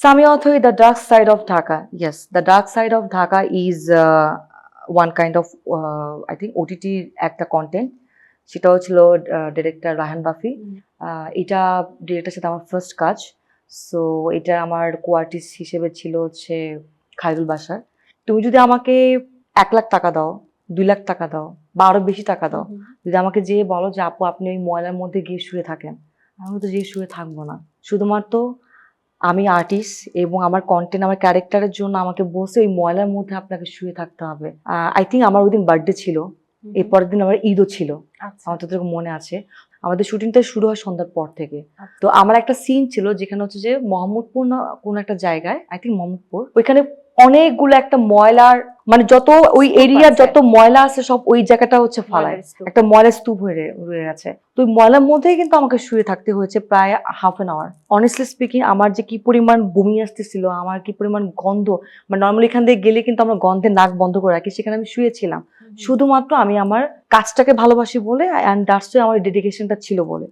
Sami Authori, The Dark Side of Dhaka. Yes, The Dark Side of Dhaka is one kind of, I think, OTT একটা content. সেটাও ছিল director Raihan বাফি। এটা ডিরেক্টরের সাথে আমার first কাজ। সো এটা আমার কোয়ার্টিস্ট হিসেবে ছিল হচ্ছে খায়রুল বাশার। তুমি যদি আমাকে 1,00,000 টাকা দাও, 2,00,000 টাকা দাও বা আরো বেশি টাকা দাও, যদি আমাকে যেয়ে বলো যে আপু আপনি ওই ময়লার মধ্যে গিয়ে শুয়ে থাকেন, আমি তো যেয়ে শুয়ে থাকবো না। শুধুমাত্র আমি আর্টিস্ট এবং আমার কন্টেন্ট, আমার ক্যারেক্টারের জন্য আমাকে বসে ওই ময়লার মধ্যে আপনাকে শুয়ে থাকতে হবে। আই থিঙ্ক আমার ওই দিন বার্থডে ছিল, এর পরের দিন আমার ঈদও ছিল, আমার যতটুকু মনে আছে। আমাদের শুটিংটা শুরু হয় সন্ধ্যার পর থেকে। তো আমার একটা সিন ছিল যেখানে হচ্ছে যে মোহাম্মদপুর না কোনো একটা জায়গায়, আই থিঙ্ক মোহাম্মদপুর, ওইখানে অনেকগুলো একটা ময়লার, মানে যত ওই এরিয়ার যত ময়লা আছে সব ওই জায়গাটা হচ্ছে ফালায়, একটা ময়লার স্তূপ হয়ে রয়ে গেছে। তো ওই ময়লার মধ্যেই কিন্তু আমাকে শুয়ে থাকতে হয়েছে প্রায় half an hour. Honestly speaking, আমার যে কি পরিমাণ বমি আসতেছিল, আমার কি পরিমাণ গন্ধ, মানে নর্মালি এখান দিয়ে গেলে কিন্তু আমরা গন্ধে নাক বন্ধ করে রাখি, সেখানে আমি শুয়েছিলাম শুধুমাত্র আমি আমার কাজটাকে ভালোবাসি বলে, অ্যান্ড দ্যাটস আমার ডেডিকেশনটা ছিল বলে।